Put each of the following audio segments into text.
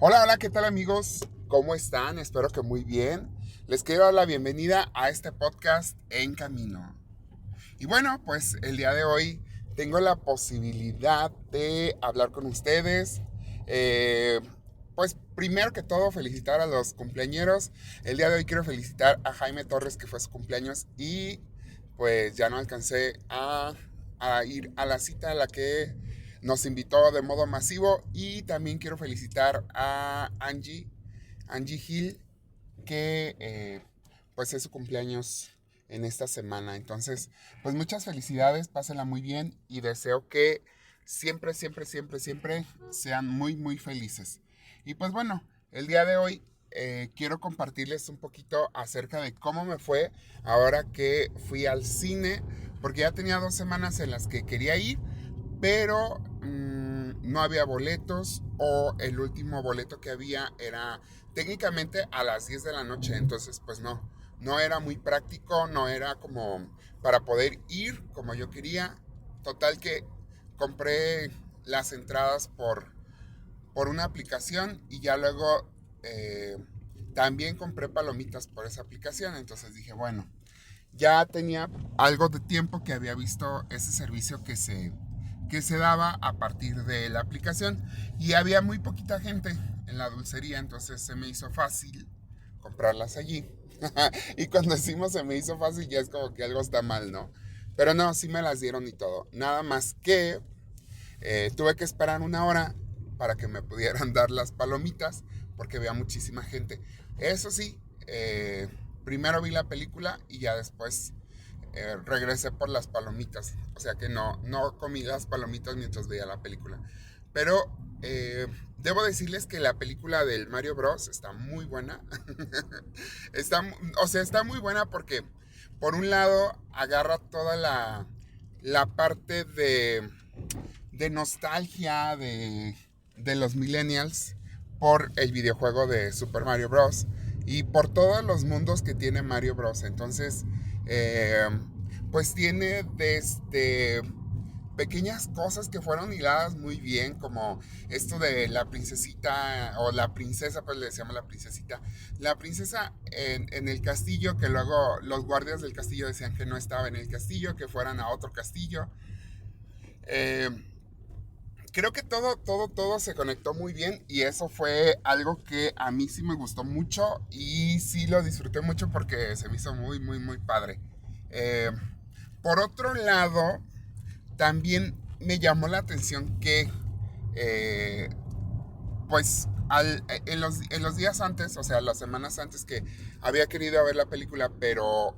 Hola, hola, ¿qué tal amigos? ¿Cómo están? Espero que muy bien. Les quiero dar la bienvenida a este podcast En Camino. Y bueno, pues el día de hoy tengo la posibilidad de hablar con ustedes. Eh, pues primero que todo felicitar a los cumpleañeros. El día de hoy quiero felicitar a Jaime Torres que fue su cumpleaños y pues ya no alcancé a ir a la cita a la que nos invitó de modo masivo. Y también quiero felicitar a Angie Hill, que pues es su cumpleaños en esta semana. Entonces, pues muchas felicidades, pásenla muy bien y deseo que siempre, siempre, siempre, siempre sean muy, muy felices. Y pues bueno, el día de hoy quiero compartirles un poquito acerca de cómo me fue ahora que fui al cine, porque ya tenía 2 semanas en las que quería ir, pero no había boletos o el último boleto que había era técnicamente a las 10 de la noche, entonces pues no era muy práctico, no era como para poder ir como yo quería. Total que compré las entradas por una aplicación y ya luego también compré palomitas por esa aplicación, entonces dije, bueno, ya tenía algo de tiempo que había visto ese servicio que se daba a partir de la aplicación y había muy poquita gente en la dulcería, entonces se me hizo fácil comprarlas allí. Y cuando decimos se me hizo fácil ya es como que algo está mal, ¿no? Pero no, sí me las dieron y todo. Nada más que tuve que esperar 1 hora para que me pudieran dar las palomitas porque había muchísima gente. Eso sí, primero vi la película y ya después regresé por las palomitas. O sea que no comí las palomitas mientras veía la película. Pero debo decirles que la película del Mario Bros. Está muy buena. Está muy buena porque por un lado agarra toda la parte de nostalgia de los millennials por el videojuego de Super Mario Bros. Y por todos los mundos que tiene Mario Bros. Entonces, eh, pues tiene desde pequeñas cosas que fueron hiladas muy bien, como esto de la princesita o la princesa, pues le decíamos la princesa en el castillo, que luego los guardias del castillo decían que no estaba en el castillo, que fueran a otro castillo. Eh, Creo que todo se conectó muy bien y eso fue algo que a mí sí me gustó mucho y sí lo disfruté mucho porque se me hizo muy, muy, muy padre. Eh, por otro lado, también me llamó la atención que, eh, pues, en los días antes, o sea, las semanas antes que había querido ver la película, pero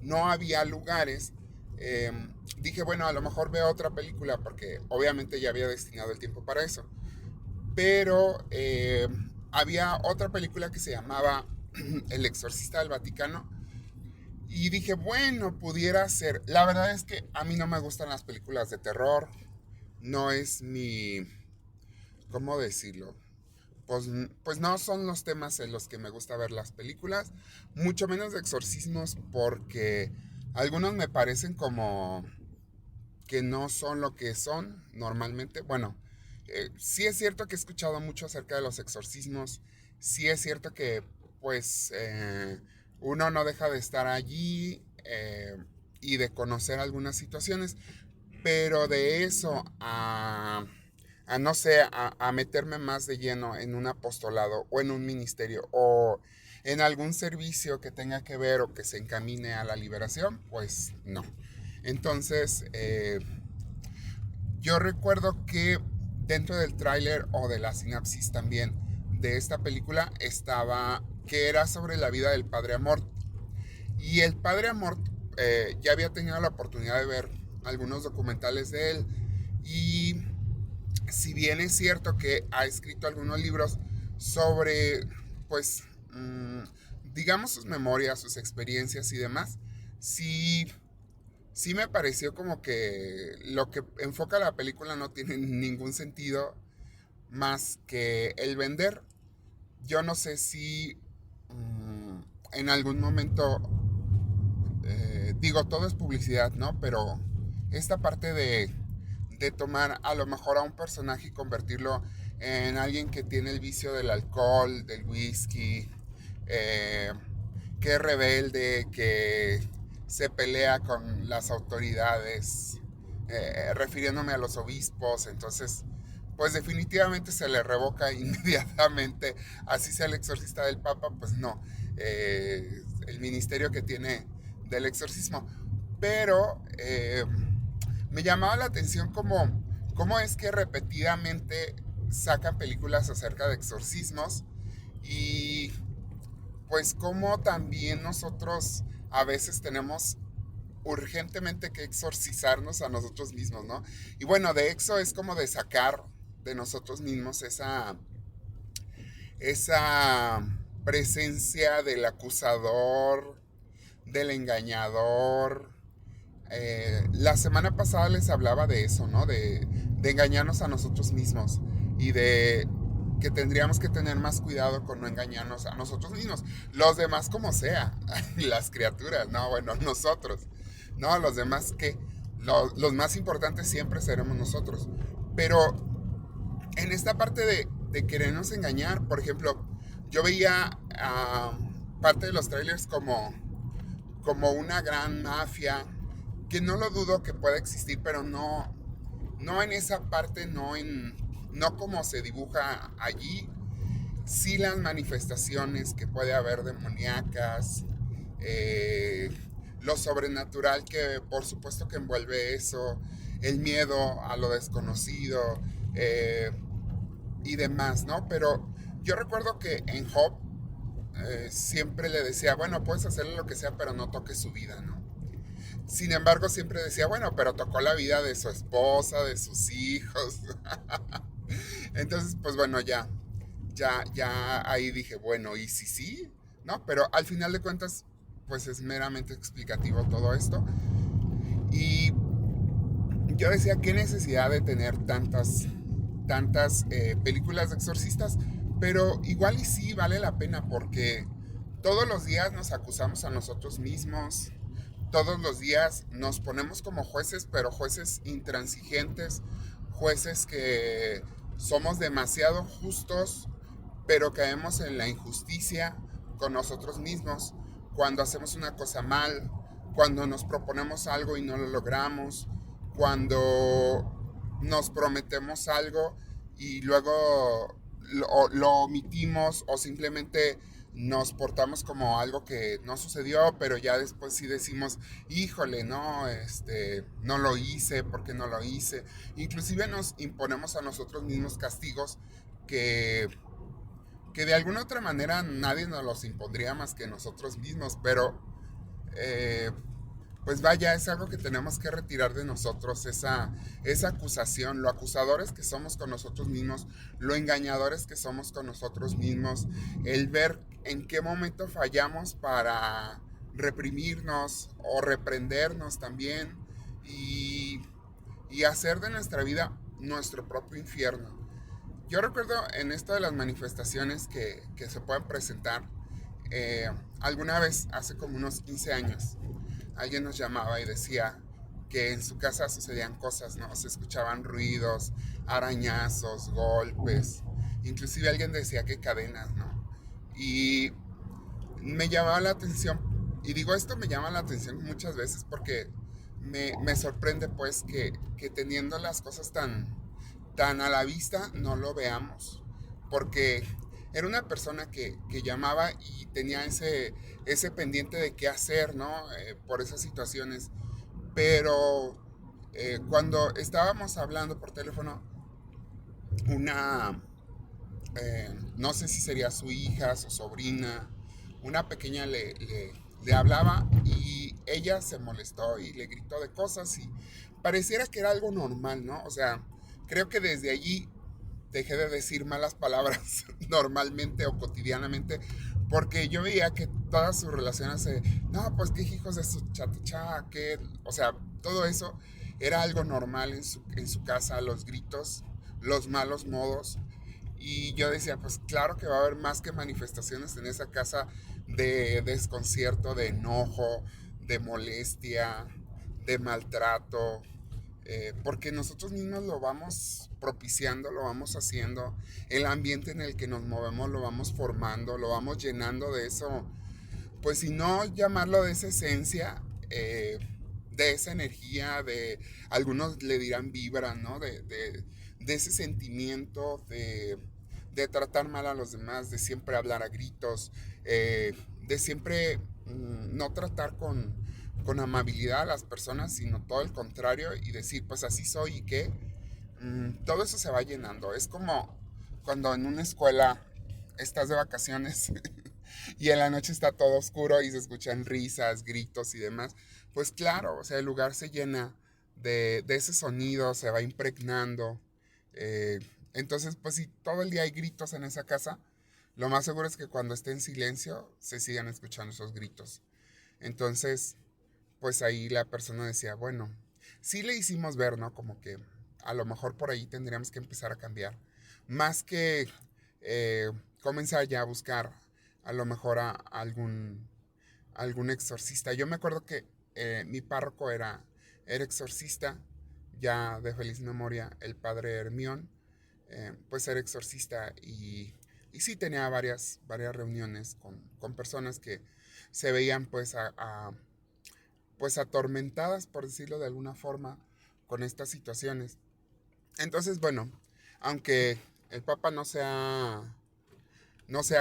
no había lugares, eh, dije, bueno, a lo mejor veo otra película porque obviamente ya había destinado el tiempo para eso. Pero había otra película que se llamaba El Exorcista del Vaticano. Y dije, bueno, pudiera ser. La verdad es que a mí no me gustan las películas de terror. No es mi... ¿Cómo decirlo? Pues no son los temas en los que me gusta ver las películas. Mucho menos de exorcismos porque algunos me parecen como que no son lo que son normalmente. Bueno, sí es cierto que he escuchado mucho acerca de los exorcismos. Sí es cierto que pues uno no deja de estar allí y de conocer algunas situaciones. Pero de eso a no sé, a meterme más de lleno en un apostolado o en un ministerio o en algún servicio que tenga que ver o que se encamine a la liberación, pues no. Entonces, yo recuerdo que dentro del tráiler o de la sinapsis también de esta película estaba que era sobre la vida del padre Amort. Y el padre Amort ya había tenido la oportunidad de ver algunos documentales de él y si bien es cierto que ha escrito algunos libros sobre, pues, digamos sus memorias, sus experiencias y demás, sí, sí me pareció como que lo que enfoca la película no tiene ningún sentido más que el vender. Yo no sé si en algún momento, digo, todo es publicidad, ¿no? Pero esta parte de tomar a lo mejor a un personaje y convertirlo en alguien que tiene el vicio del alcohol, del whisky, eh, que es rebelde, que se pelea con las autoridades, refiriéndome a los obispos. Entonces, pues definitivamente se le revoca inmediatamente, así sea el exorcista del Papa, pues no, el ministerio que tiene del exorcismo. Pero me llamaba la atención cómo es que repetidamente sacan películas acerca de exorcismos y pues cómo también nosotros a veces tenemos urgentemente que exorcizarnos a nosotros mismos, ¿no? Y bueno, de exo es como de sacar de nosotros mismos esa presencia del acusador, del engañador. La semana pasada les hablaba de eso, ¿no? De engañarnos a nosotros mismos y de que tendríamos que tener más cuidado con no engañarnos a nosotros mismos. Los demás como sea, las criaturas, no, bueno, nosotros. No, los demás que los más importantes siempre seremos nosotros. Pero en esta parte de querernos engañar, por ejemplo, yo veía parte de los trailers como una gran mafia, que no lo dudo que pueda existir, pero no en esa parte, no como se dibuja allí, sí las manifestaciones que puede haber demoníacas, eh, lo sobrenatural que por supuesto que envuelve eso, el miedo a lo desconocido eh, y demás, ¿no? Pero yo recuerdo que en Job siempre le decía, bueno, puedes hacerle lo que sea, pero no toques su vida, ¿no? Sin embargo, siempre decía, bueno, pero tocó la vida de su esposa, de sus hijos. Entonces, pues bueno, ya ahí dije, bueno, ¿y si sí? ¿No? Pero al final de cuentas, pues es meramente explicativo todo esto. Y yo decía, ¿qué necesidad de tener tantas películas de exorcistas? Pero igual y sí vale la pena porque todos los días nos acusamos a nosotros mismos, todos los días nos ponemos como jueces, pero jueces intransigentes, jueces que somos demasiado justos, pero caemos en la injusticia con nosotros mismos cuando hacemos una cosa mal, cuando nos proponemos algo y no lo logramos, cuando nos prometemos algo y luego lo omitimos o simplemente nos portamos como algo que no sucedió, pero ya después sí decimos, híjole, no, no lo hice, ¿por qué no lo hice? Inclusive nos imponemos a nosotros mismos castigos que, que de alguna otra manera nadie nos los impondría más que nosotros mismos, pero eh, pues vaya, es algo que tenemos que retirar de nosotros, esa acusación, lo acusadores que somos con nosotros mismos, lo engañadores que somos con nosotros mismos, el ver en qué momento fallamos para reprimirnos o reprendernos también y, y hacer de nuestra vida nuestro propio infierno. Yo recuerdo en esto de las manifestaciones que se pueden presentar, alguna vez, hace como unos 15 años, alguien nos llamaba y decía que en su casa sucedían cosas, ¿no? Se escuchaban ruidos, arañazos, golpes, inclusive alguien decía que cadenas, ¿no? Y me llamaba la atención, y digo esto me llama la atención muchas veces porque me sorprende pues que teniendo las cosas tan a la vista no lo veamos, porque era una persona que llamaba y tenía ese pendiente de qué hacer, ¿no? Por esas situaciones, pero cuando estábamos hablando por teléfono, una, no sé si sería su hija, su sobrina, una pequeña le hablaba y ella se molestó y le gritó de cosas y pareciera que era algo normal, ¿no? O sea, creo que desde allí dejé de decir malas palabras normalmente o cotidianamente porque yo veía que todas sus relaciones no, pues qué hijos de su chatacha, que, o sea, todo eso era algo normal en su casa, los gritos, los malos modos. Y yo decía, pues claro que va a haber más que manifestaciones en esa casa de desconcierto, de enojo, de molestia, de maltrato. porque nosotros mismos lo vamos propiciando, lo vamos haciendo, el ambiente en el que nos movemos lo vamos formando, lo vamos llenando de eso, pues si no llamarlo de esa esencia, de esa energía, de algunos le dirán vibra, ¿no? De ese sentimiento de tratar mal a los demás, de siempre hablar a gritos, de siempre no tratar con amabilidad a las personas, sino todo el contrario y decir, pues así soy y qué. Todo eso se va llenando. Es como cuando en una escuela estás de vacaciones y en la noche está todo oscuro y se escuchan risas, gritos y demás. Pues claro, o sea, el lugar se llena de ese sonido, se va impregnando. eh, entonces, pues si todo el día hay gritos en esa casa, lo más seguro es que cuando esté en silencio se sigan escuchando esos gritos. Entonces, pues ahí la persona decía, bueno, sí le hicimos ver, ¿no? Como que a lo mejor por ahí tendríamos que empezar a cambiar. Más que eh, comenzar ya a buscar a lo mejor a algún exorcista. Yo me acuerdo que mi párroco era exorcista, ya de feliz memoria, el padre Hermión, pues era exorcista y sí tenía varias reuniones con personas que se veían pues atormentadas, por decirlo de alguna forma, con estas situaciones. Entonces, bueno, aunque el Papa no se ha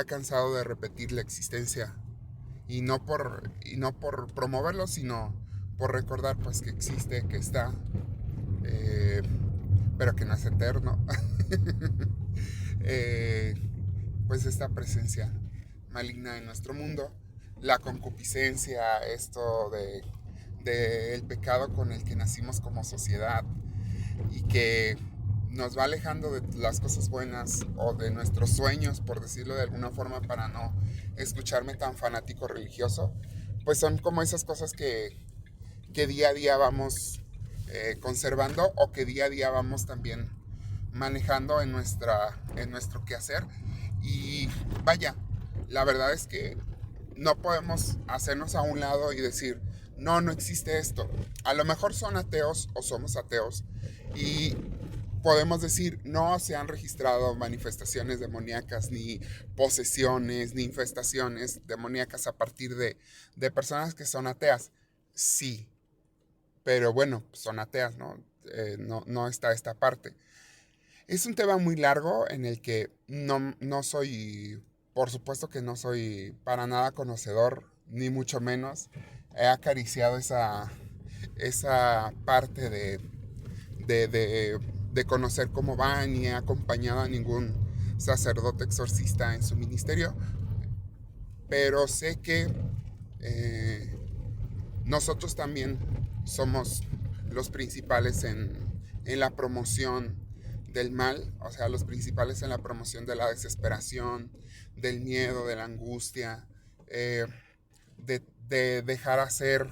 cansado de repetir la existencia y no por promoverlo, sino por recordar pues que existe, que está, eh, pero que no es eterno. eh, pues esta presencia maligna en nuestro mundo, la concupiscencia, esto de el pecado con el que nacimos como sociedad y que nos va alejando de las cosas buenas o de nuestros sueños, por decirlo de alguna forma, para no escucharme tan fanático religioso, pues son como esas cosas que día a día vamos conservando o que día a día vamos también manejando en nuestro quehacer. Y vaya, la verdad es que no podemos hacernos a un lado y decir, no, no existe esto. A lo mejor son ateos o somos ateos y podemos decir, no se han registrado manifestaciones demoníacas, ni posesiones, ni infestaciones demoníacas a partir de personas que son ateas. Sí, pero bueno, son ateas, ¿no? No está esta parte. Es un tema muy largo en el que no soy, por supuesto que no soy para nada conocedor, ni mucho menos. He acariciado esa parte de conocer cómo van y he acompañado a ningún sacerdote exorcista en su ministerio, pero sé que eh, nosotros también somos los principales en la promoción del mal, o sea, los principales en la promoción de la desesperación, del miedo, de la angustia, eh, de dejar hacer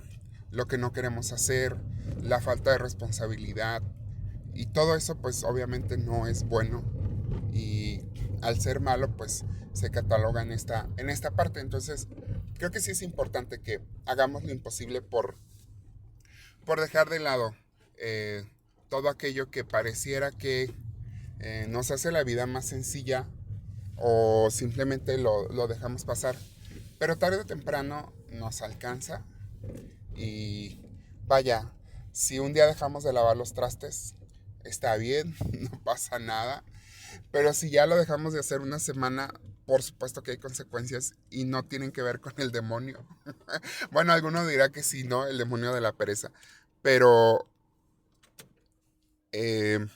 lo que no queremos hacer, la falta de responsabilidad. Y todo eso pues obviamente no es bueno y al ser malo pues se cataloga en esta parte. Entonces creo que sí es importante que hagamos lo imposible por dejar de lado eh, todo aquello que pareciera que nos hace la vida más sencilla o simplemente lo dejamos pasar. Pero tarde o temprano nos alcanza y vaya, si un día dejamos de lavar los trastes, está bien, no pasa nada. Pero si ya lo dejamos de hacer una semana, por supuesto que hay consecuencias y no tienen que ver con el demonio. Bueno, alguno dirá que sí, ¿no? El demonio de la pereza. Pero eh,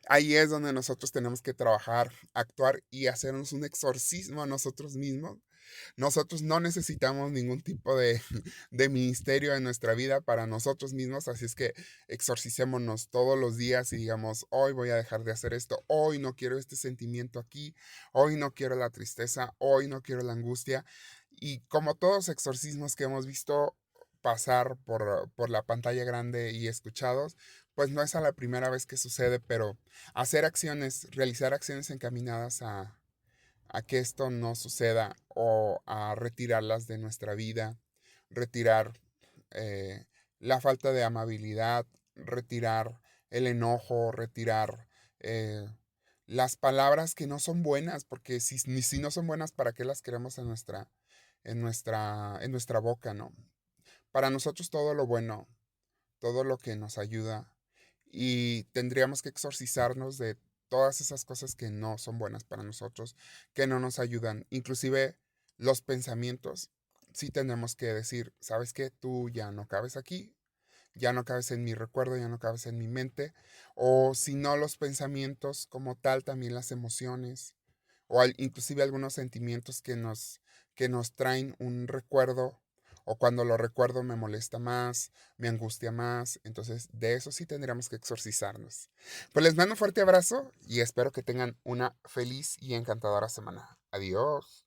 ahí es donde nosotros tenemos que trabajar, actuar y hacernos un exorcismo a nosotros mismos. Nosotros no necesitamos ningún tipo de ministerio en nuestra vida para nosotros mismos, así es que exorcicémonos todos los días y digamos, hoy voy a dejar de hacer esto, hoy no quiero este sentimiento aquí, hoy no quiero la tristeza, hoy no quiero la angustia. Y como todos los exorcismos que hemos visto pasar por la pantalla grande y escuchados, pues no es a la primera vez que sucede, pero hacer acciones, realizar acciones encaminadas a que esto no suceda o a retirarlas de nuestra vida, retirar eh, la falta de amabilidad, retirar el enojo, retirar eh, las palabras que no son buenas, porque si no son buenas, ¿para qué las queremos en nuestra boca, ¿no? Para nosotros todo lo bueno, todo lo que nos ayuda, y tendríamos que exorcizarnos de todas esas cosas que no son buenas para nosotros, que no nos ayudan, inclusive los pensamientos. Sí tenemos que decir, ¿sabes qué? Tú ya no cabes aquí, ya no cabes en mi recuerdo, ya no cabes en mi mente, o si no los pensamientos como tal, también las emociones, o inclusive algunos sentimientos que nos traen un recuerdo, o cuando lo recuerdo me molesta más, me angustia más, entonces de eso sí tendríamos que exorcizarnos. Pues les mando un fuerte abrazo y espero que tengan una feliz y encantadora semana. Adiós.